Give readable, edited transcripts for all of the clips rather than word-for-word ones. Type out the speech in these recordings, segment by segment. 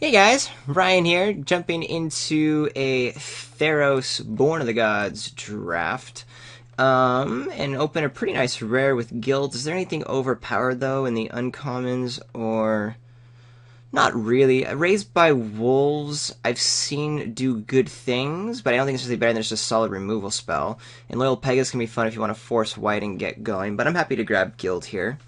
Hey guys, Ryan here, jumping into a Theros Born of the Gods draft. And open a pretty nice rare with guilds. Is there anything overpowered though in the uncommons or not really? Raised by Wolves, I've seen do good things, but I don't think it's really better than just a solid removal spell. And Loyal Pegasus can be fun if you want to force white and get going, but I'm happy to grab guild here.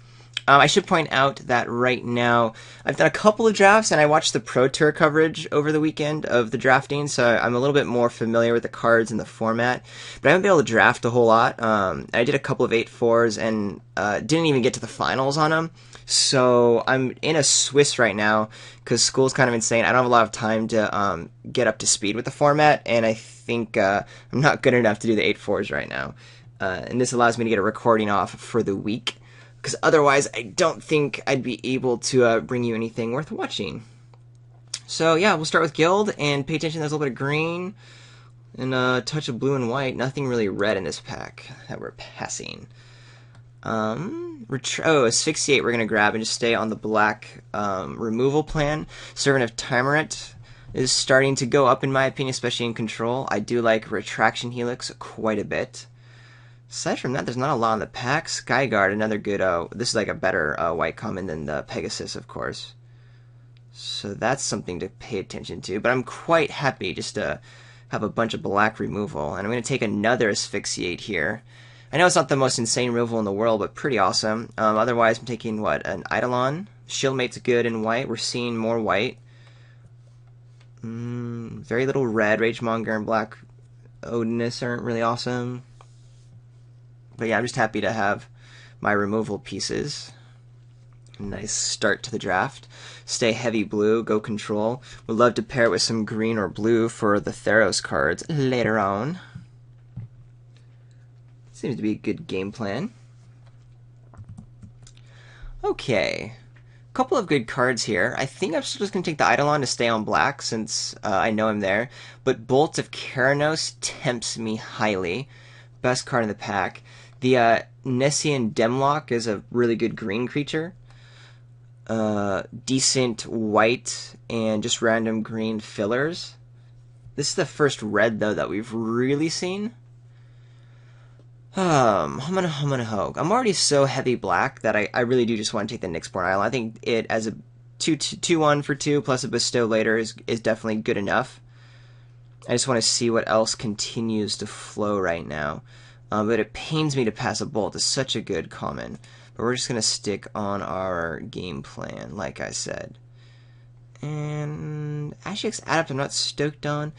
I should point out that right now I've done a couple of drafts and I watched the Pro Tour coverage over the weekend of the drafting, so I'm a little bit more familiar with the cards and the format. But I haven't been able to draft a whole lot. I did a couple of 8-4s and didn't even get to the finals on them. So I'm in a Swiss right now because school's kind of insane. I don't have a lot of time to get up to speed with the format, and I think I'm not good enough to do the 8-4s right now. And this allows me to get a recording off for the week, because otherwise I don't think I'd be able to bring you anything worth watching. So yeah, we'll start with guild, and pay attention, there's a little bit of green, and a touch of blue and white. Nothing really red in this pack that we're passing. Asphyxiate we're going to grab and just stay on the black removal plan. Servant of Timurit is starting to go up in my opinion, especially in control. I do like Retraction Helix quite a bit. Aside from that, there's not a lot in the pack. Skyguard, another good, this is like a better white common than the Pegasus, of course. So that's something to pay attention to. But I'm quite happy just to have a bunch of black removal. And I'm going to take another Asphyxiate here. I know it's not the most insane removal in the world, but pretty awesome. Otherwise, I'm taking, what, an Eidolon? Shieldmate's good in white. We're seeing more white. Very little red. Ragemonger and Black Odinus aren't really awesome. But yeah, I'm just happy to have my removal pieces. Nice start to the draft. Stay heavy blue, go control. Would love to pair it with some green or blue for the Theros cards later on. Seems to be a good game plan. Okay. A couple of good cards here. I think I'm just going to take the Eidolon to stay on black since I know I'm there. But Bolt of Keranos tempts me highly. Best card in the pack. The Nessian Demlock is a really good green creature. Decent white and just random green fillers. This is the first red, though, that we've really seen. I'm already so heavy black that I really do just want to take the Nyxborn Isle. I think it as a 2-1 for 2 plus a bestow later is definitely good enough. I just want to see what else continues to flow right now. But it pains me to pass a Bolt. It's such a good common. But we're just going to stick on our game plan, like I said. And Ashix Adept I'm not stoked on.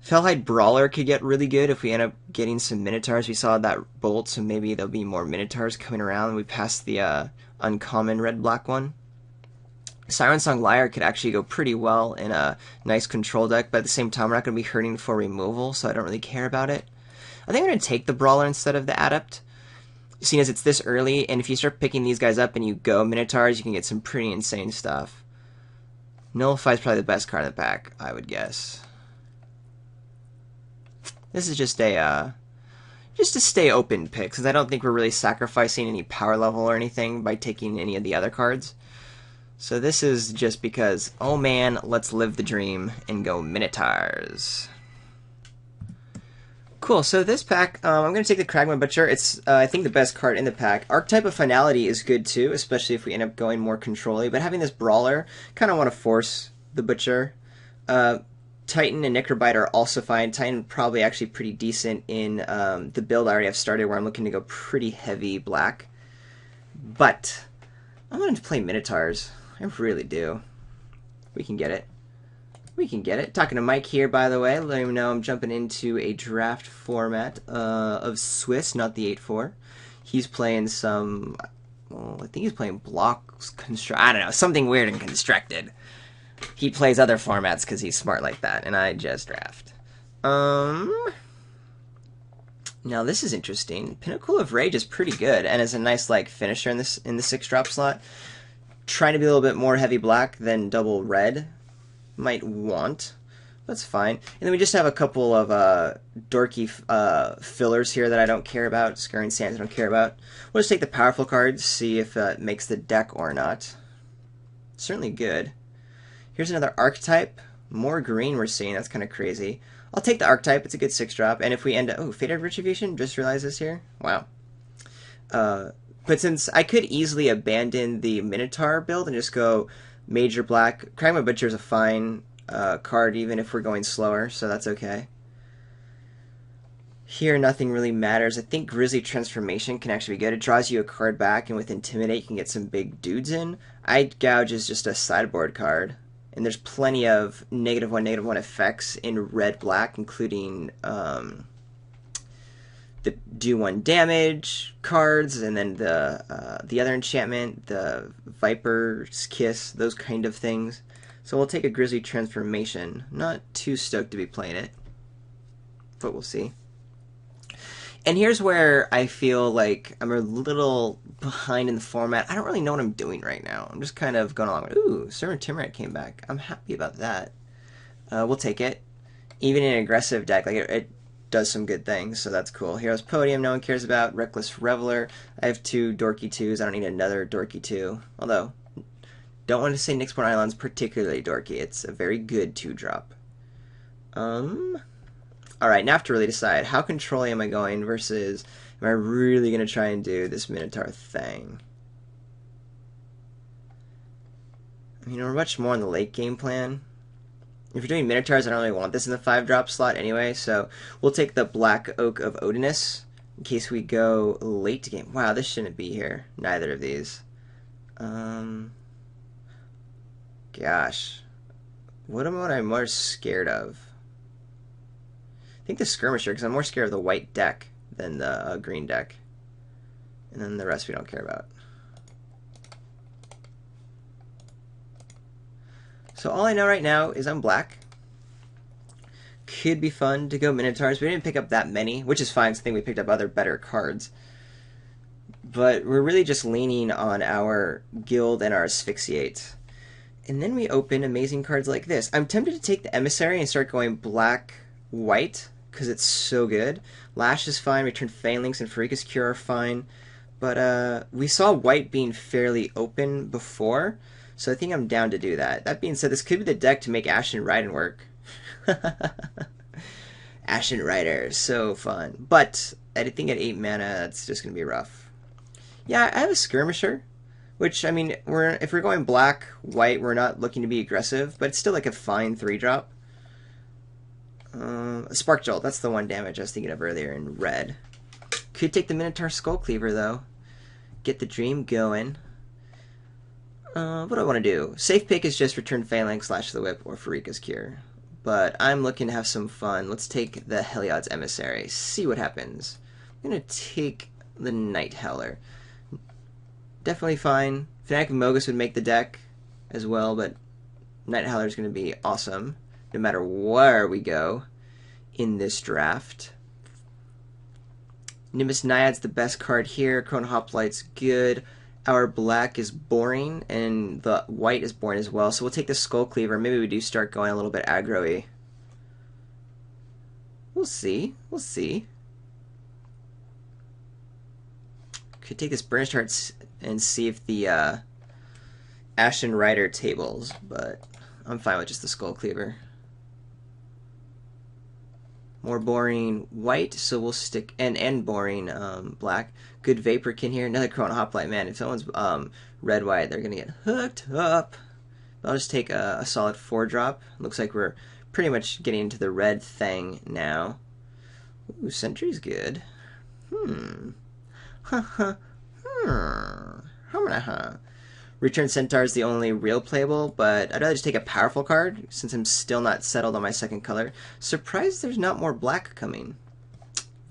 Fellhide Brawler could get really good if we end up getting some Minotaurs. We saw that Bolt, so maybe there'll be more Minotaurs coming around when we pass the uncommon red-black one. Siren Song Lyre could actually go pretty well in a nice control deck, but at the same time we're not going to be hurting for removal, so I don't really care about it. I think I'm going to take the Brawler instead of the Adept, seeing as it's this early, and if you start picking these guys up and you go Minotaurs, you can get some pretty insane stuff. Nullify is probably the best card in the pack, I would guess. This is just a stay open pick, because I don't think we're really sacrificing any power level or anything by taking any of the other cards. So this is just because, oh man, let's live the dream and go Minotaurs. Cool, so this pack, I'm going to take the Kragman Butcher. It's, I think, the best card in the pack. Archetype of Finality is good, too, especially if we end up going more control-y. But having this Brawler, kind of want to force the Butcher. Titan and Necrobite are also fine. Titan probably actually pretty decent in the build I already have started, where I'm looking to go pretty heavy black. But I'm going to play Minotaurs. I really do. We can get it. We can get it. Talking to Mike here, by the way. Let him know I'm jumping into a draft format of Swiss, not the 8-4. He's playing some, well, I think he's playing blocks, I don't know, something weird and constructed. He plays other formats because he's smart like that, and I just draft. Now this is interesting. Pinnacle of Rage is pretty good, and is a nice like finisher in the 6-drop slot. Trying to be a little bit more heavy black than double red. Might want. That's fine. And then we just have a couple of dorky fillers here that I don't care about. Scurrying Sands I don't care about. We'll just take the powerful cards, see if it makes the deck or not. Certainly good. Here's another archetype. More green we're seeing. That's kind of crazy. I'll take the archetype. It's a good 6-drop. And if we end up... Oh, Fated Retribution? Just realized this here. Wow. But since I could easily abandon the Minotaur build and just go major black, Kragma Butcher is a fine card even if we're going slower, so that's okay. Here, nothing really matters. I think Grizzly Transformation can actually be good. It draws you a card back, and with Intimidate, you can get some big dudes in. Eye Gouge is just a sideboard card. And there's plenty of -1/-1 effects in red-black, including the do 1 damage cards, and then the other enchantment, the Viper's Kiss, those kind of things. So we'll take a Grizzly Transformation. Not too stoked to be playing it, but we'll see. And here's where I feel like I'm a little behind in the format. I don't really know what I'm doing right now. I'm just kind of going along with, ooh, Servant Timorite came back. I'm happy about that. We'll take it. Even in an aggressive deck, like it does some good things, so that's cool. Hero's Podium, no one cares about. Reckless Reveler. I have 2 Dorky 2s. I don't need another Dorky 2. Although, don't want to say Nyxborn Island's particularly dorky. It's a very good 2-drop. Alright, now I have to really decide, how controlling am I going versus am I really going to try and do this Minotaur thing? I mean, we're much more on the late game plan. If you're doing Minotaurs, I don't really want this in the 5-drop slot anyway, so we'll take the Black Oak of Odinus in case we go late game. Wow, this shouldn't be here. Neither of these. Gosh. What am I more scared of? I think the Skirmisher, because I'm more scared of the white deck than the green deck. And then the rest we don't care about. So all I know right now is I'm black. Could be fun to go Minotaurs. We didn't pick up that many, which is fine, because I think we picked up other better cards. But we're really just leaning on our Guild and our Asphyxiate. And then we open amazing cards like this. I'm tempted to take the Emissary and start going black-white, because it's so good. Lash is fine, Return Phalanx and Farika's Cure are fine. But we saw white being fairly open before, so I think I'm down to do that. That being said, this could be the deck to make Ashen Rider work. Ashen Rider, so fun. But I think at 8 mana, it's just going to be rough. Yeah, I have a Skirmisher, which, I mean, if we're going black-white, we're not looking to be aggressive, but it's still like a fine 3-drop. Spark Jolt, that's the 1 damage I was thinking of earlier in red. Could take the Minotaur Skull Cleaver, though. Get the dream going. What do I want to do? Safe pick is just Return Phalanx, Slash the Whip, or Farika's Cure. But I'm looking to have some fun. Let's take the Heliod's Emissary. See what happens. I'm going to take the Night Howler. Definitely fine. Fnatic Mogus would make the deck as well, but Night Howler is going to be awesome no matter where we go in this draft. Nimbus Naiad's the best card here. Chrono Hoplight's good. Our black is boring, and the white is boring as well. So we'll take the Skull Cleaver. Maybe we do start going a little bit aggro-y. We'll see. We'll see. Could take this Burnished Heart and see if the Ashen Rider tables, but I'm fine with just the Skull Cleaver. More boring white, so we'll stick and boring black. Good Vaporkin here. Another Chrono Hoplite, man. If someone's red white, they're gonna get hooked up. I'll just take a solid 4-drop. Looks like we're pretty much getting into the red thing now. Ooh, Sentry's good. Return Centaur is the only real playable, but I'd rather just take a powerful card since I'm still not settled on my second color. Surprised there's not more black coming.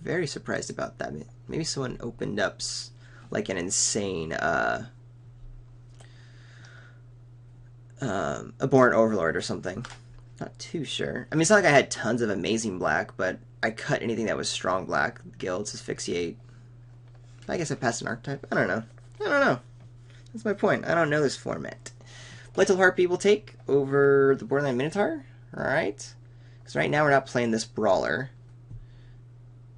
Very surprised about that. Maybe someone opened up like an insane Abhorrent Overlord or something. Not too sure. I mean, it's not like I had tons of amazing black, but I cut anything that was strong black. Guilds, Asphyxiate. I guess I passed an archetype. I don't know. That's my point. I don't know this format. Blighttoed Harpy will take over the Borderland Minotaur. Alright. Because right now we're not playing this Brawler.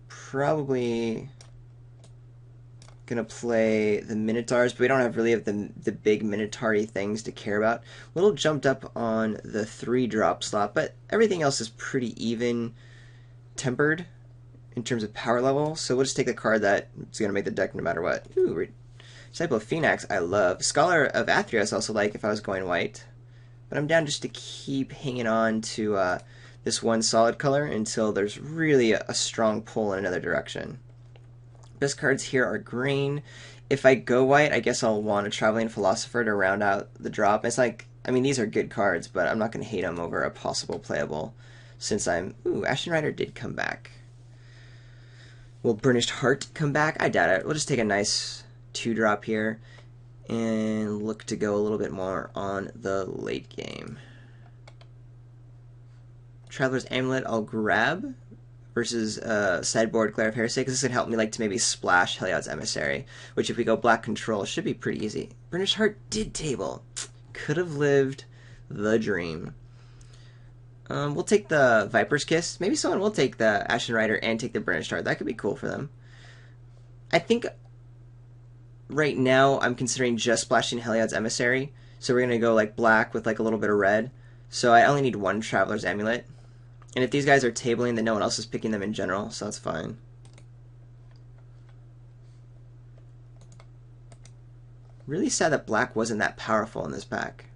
Probably... Gonna play the Minotaurs, but we don't have really have the big Minotaur-y things to care about. A little jumped up on the 3-drop slot, but everything else is pretty even tempered in terms of power level. So we'll just take the card that is gonna make the deck no matter what. Ooh, Disciple of Phoenix, I love. Scholar of Athreos also like if I was going white. But I'm down just to keep hanging on to this one solid color until there's really a strong pull in another direction. Best cards here are green. If I go white, I guess I'll want a Traveling Philosopher to round out the drop. It's like, I mean, these are good cards, but I'm not going to hate them over a possible playable since I'm... Ooh, Ashen Rider did come back. Will Burnished Heart come back? I doubt it. We'll just take a nice 2-drop here and look to go a little bit more on the late game. Traveler's Amulet I'll grab versus sideboard Glare of Heresy, because this would help me like to maybe splash Heliod's Emissary, which if we go black control should be pretty easy. Burnished Heart did table. Could have lived the dream. We'll take the Viper's Kiss. Maybe someone will take the Ashen Rider and take the Burnished Heart. That could be cool for them. I think right now I'm considering just splashing Heliod's Emissary, so we're going to go like black with like a little bit of red. So I only need one Traveler's Amulet. And if these guys are tabling, then no one else is picking them in general, so that's fine. Really sad that black wasn't that powerful in this pack.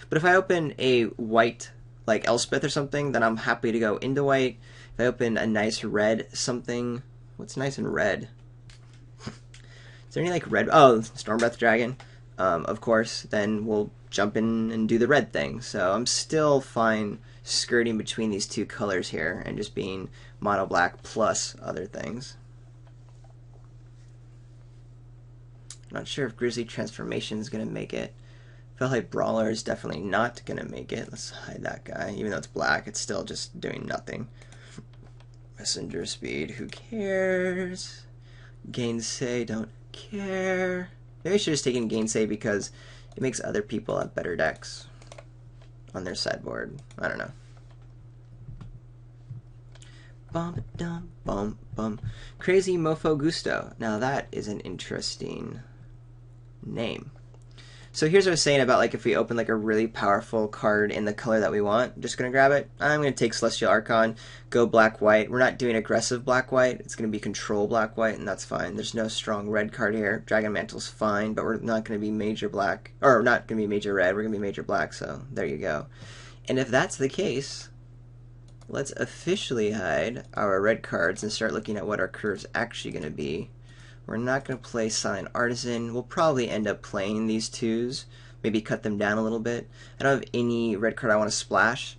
But if I open a white, like Elspeth or something, then I'm happy to go into white. If I open a nice red something... What's nice in red? Is there any like red... Oh, Stormbreath Dragon. Of course, then we'll jump in and do the red thing. So I'm still fine skirting between these two colors here and just being mono black plus other things. Not sure if Grizzly Transformation is going to make it. Felhite Brawler is definitely not going to make it. Let's hide that guy. Even though it's black, it's still just doing nothing. Messenger Speed, who cares? Gainsay, don't care. Maybe I should have just taken Gainsay because it makes other people have better decks on their sideboard. I don't know. Bum dum bum bum. Crazy Mofo Gusto. Now that is an interesting name. So here's what I was saying about like if we open like a really powerful card in the color that we want, just gonna grab it. I'm gonna take Celestial Archon, go black-white. We're not doing aggressive black-white. It's gonna be control black-white, and that's fine. There's no strong red card here. Dragon Mantle's fine, but we're not gonna be major black, or not gonna be major red. We're gonna be major black. So there you go. And if that's the case, let's officially hide our red cards and start looking at what our curve's actually gonna be. We're not going to play Silent Artisan. We'll probably end up playing these twos. Maybe cut them down a little bit. I don't have any red card I want to splash.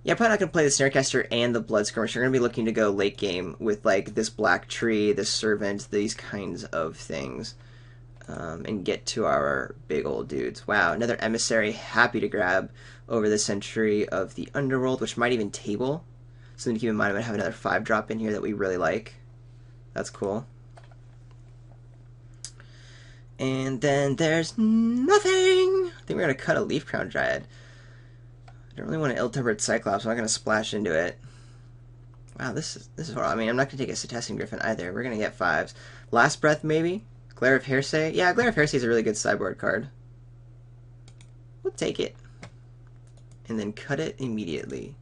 Yeah, I'm probably not going to play the Snarecaster and the Blood Skirmisher. We're going to be looking to go late game with like this Black Tree, this Servant, these kinds of things. And get to our big old dudes. Wow, another Emissary. Happy to grab over the Century of the Underworld, which might even table. Something to keep in mind, I'm going to have another 5-drop in here that we really like. That's cool. And then there's nothing. I think we're going to cut a Leaf Crown Dryad. I don't really want an Ill-Tempered Cyclops. I'm not going to splash into it. Wow, this is horrible. I mean, I'm not going to take a Setessan Griffin either. We're going to get 5s. Last Breath, maybe? Glare of Heresy? Yeah, Glare of Heresy is a really good sideboard card. We'll take it. And then cut it immediately.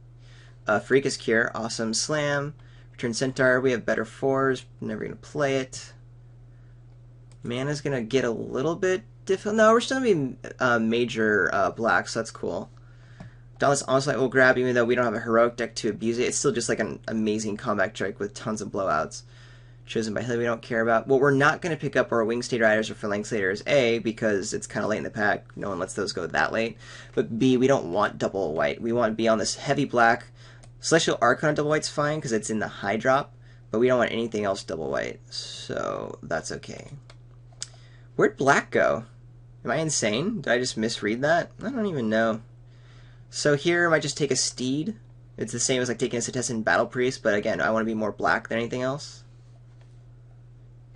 Freakus Cure, awesome. Slam. Return Centaur. We have better 4s. Never going to play it. Mana's going to get a little bit difficult. No, we're still going to be major black, so that's cool. Dauntless Onslaught will grab, even though we don't have a heroic deck to abuse it. It's still just like an amazing combat trick with tons of blowouts. Chosen by Hilly we don't care about. What we're not going to pick up are Winged State Riders or Phalanx Laters. A, because it's kind of late in the pack. No one lets those go that late. But B, we don't want double white. We want to be on this heavy black. Celestial Archon on double white's fine because it's in the high drop. But we don't want anything else double white. So that's okay. Where'd black go? Am I insane? Did I just misread that? I don't even know. So here I might just take a Steed. It's the same as like taking a Setessan Battle Priest, but again, I want to be more black than anything else.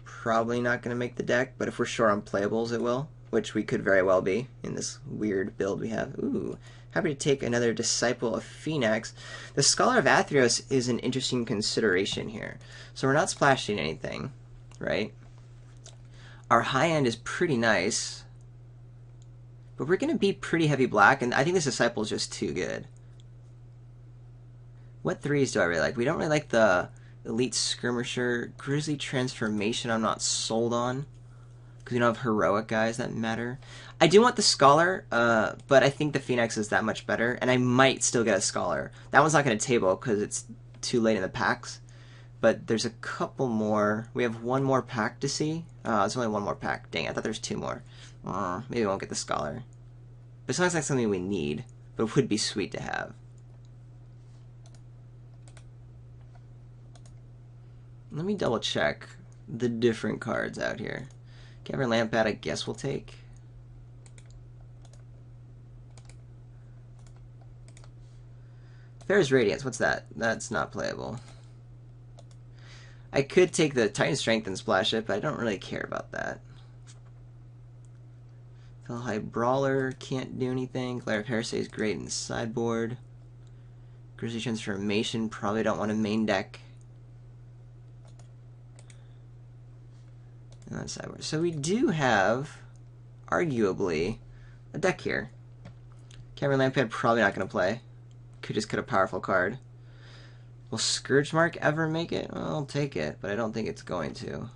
Probably not going to make the deck, but if we're short on playables, it will. which we could very well be in this weird build we have. Ooh, happy to take another Disciple of Phoenix. The Scholar of Athreos is an interesting consideration here. So we're not splashing anything, right? Our high end is pretty nice, but we're going to be pretty heavy black, and I think this Disciple is just too good. What threes do I really like? We don't really like the Elite Skirmisher. Grizzly Transformation I'm not sold on, because we don't have heroic guys that matter. I do want the Scholar, but I think the Phoenix is that much better, and I might still get a Scholar. That one's not going to table because it's too late in the packs, but there's a couple more. We have one more pack to see. There's only one more pack. Dang, I thought there's two more. Maybe we won't get the Scholar. But it's not like something we need, but it would be sweet to have. Let me double check the different cards out here. Cavern Lampad, I guess we'll take. Fair's Radiance, what's that? That's not playable. I could take the Titan Strength and splash it, but I don't really care about that. Fell High Brawler, can't do anything. Glare of Heresy is great in the sideboard. Grizzly Transformation, probably don't want to main deck. Sideboard. So we do have, arguably, a deck here. Cavern Lampad probably not going to play. Could just cut a powerful card. Will Scourge Mark ever make it? Well, I'll take it, but I don't think it's going to.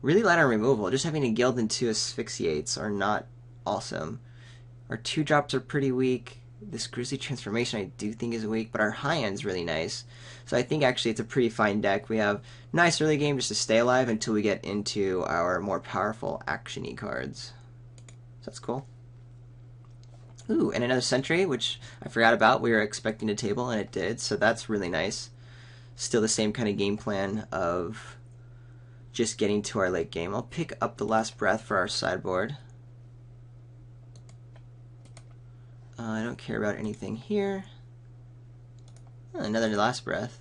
Really light on removal. Just having a Guild and 2 Asphyxiates are not awesome. Our 2-drops are pretty weak. This Grizzly Transformation I do think is weak, but our high end's really nice. So I think actually it's a pretty fine deck. We have nice early game just to stay alive until we get into our more powerful action-y cards. So that's cool. Ooh, and another Sentry, which I forgot about. We were expecting to table, and it did, so that's really nice. Still the same kind of game plan of just getting to our late game. I'll pick up the Last Breath for our sideboard. I don't care about anything here. Another Last Breath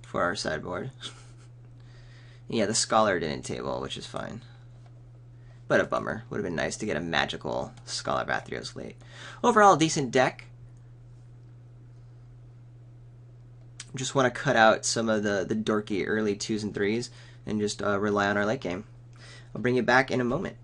for our sideboard. Yeah, the Scholar didn't table, which is fine. But a bummer. Would have been nice to get a magical Scholar of Athreos late. Overall, a decent deck. Just want to cut out some of the dorky early 2s and 3s and just rely on our late game. I'll bring you back in a moment.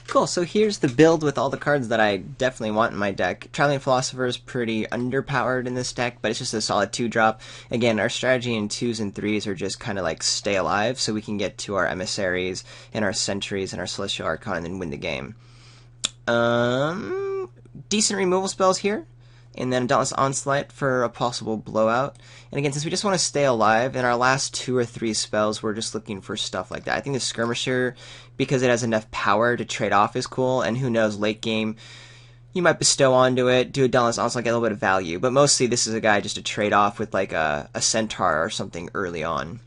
Cool, so here's the build with all the cards that I definitely want in my deck. Traveling Philosopher is pretty underpowered in this deck, but it's just a solid 2-drop. Again, our strategy in 2s and 3s are just kind of like stay alive, so we can get to our Emissaries and our Sentries and our Celestial Archon and then win the game. Decent removal spells here, and then Dauntless Onslaught for a possible blowout. And again, since we just want to stay alive, in our last 2 or 3 spells, we're just looking for stuff like that. I think the Skirmisher, because it has enough power to trade off, is cool, and who knows, late game, you might bestow onto it, do a Dauntless Onslaught, get a little bit of value. But mostly, this is a guy just to trade off with like a Centaur or something early on.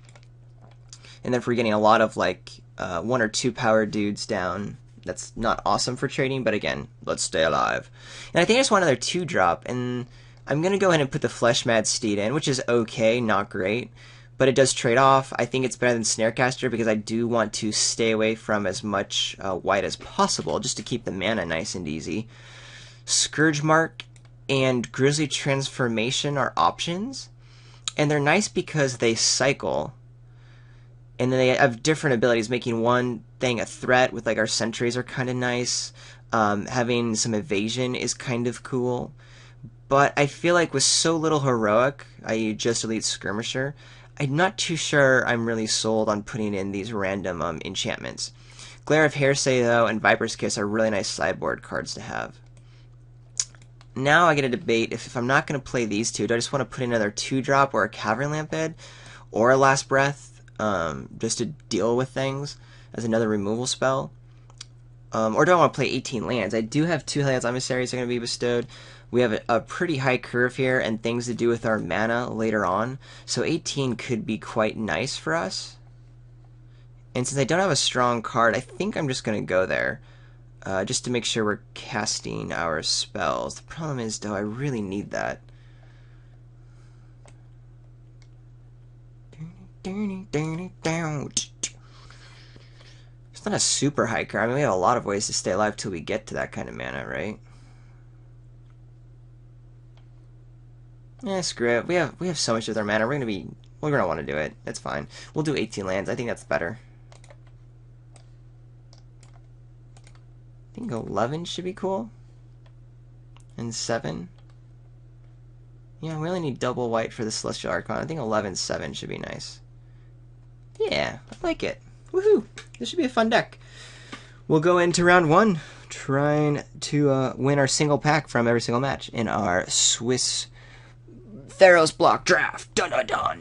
And then if we're getting a lot of like 1 or 2 power dudes down, that's not awesome for trading, but again, let's stay alive. And I think I just want another 2-drop, and I'm going to go ahead and put the Fleshmad Steed in, which is okay, not great, but it does trade off. I think it's better than Snarecaster because I do want to stay away from as much white as possible, just to keep the mana nice and easy. Scourge Mark and Grizzly Transformation are options, and they're nice because they cycle. And then they have different abilities, making one thing a threat with like our Sentries are kind of nice. Having some evasion is kind of cool. But I feel like with so little heroic, i.e. just Elite Skirmisher, I'm not too sure I'm really sold on putting in these random enchantments. Glare of Heresy, though, and Viper's Kiss are really nice sideboard cards to have. Now I get a debate if I'm not going to play these two, do I just want to put in another 2-drop or a Cavern Lampad or a Last Breath just to deal with things as another removal spell? Or do I want to play 18 lands? I do have 2 Heliod's Emissaries that are going to be bestowed. We have a pretty high curve here and things to do with our mana later on. So 18 could be quite nice for us. And since I don't have a strong card, I think I'm just going to go there. Just to make sure we're casting our spells. The problem is, though, I really need that. It's not a super hiker. I mean, we have a lot of ways to stay alive till we get to that kind of mana, right? Yeah, screw it. We have so much of their mana. We're gonna want to do it. That's fine. We'll do 18 lands. I think that's better. I think 11 should be cool. And 7. Yeah, we only need double white for the Celestial Archon. I think 11-7 should be nice. Yeah, I like it. Woohoo! This should be a fun deck. We'll go into round 1, trying to win our single pack from every single match in our Swiss Theros block draft. Dun dun dun!